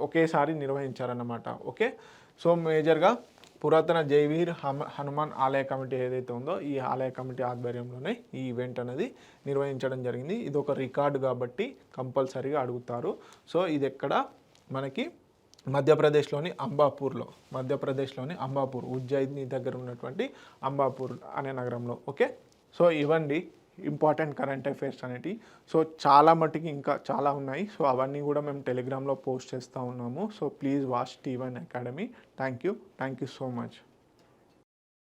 ఒకేసారి నిర్వహించారన్నమాట. ఓకే, సో మేజర్గా పురాతన జైవీర్ హనుమాన్ ఆలయ కమిటీ ఏదైతే ఉందో ఈ ఆలయ కమిటీ ఆధ్వర్యంలోనే ఈ ఈవెంట్ అనేది నిర్వహించడం జరిగింది. ఇది ఒక రికార్డు కాబట్టి కంపల్సరీగా అడుగుతారు. సో ఇది ఎక్కడ మనకి మధ్యప్రదేశ్లోని అంబాపూర్, ఉజ్జయిని దగ్గర ఉన్నటువంటి అంబాపూర్ అనే నగరంలో. ఓకే, సో ఇవ్వండి ఇంపార్టెంట్ కరెంట్ అఫైర్స్ అనేటివి. సో చాలా మట్టుకి ఇంకా చాలా ఉన్నాయి. సో అవన్నీ కూడా మేము టెలిగ్రామ్లో పోస్ట్ చేస్తూ ఉన్నాము. So please watch T1 academy. Thank you so much.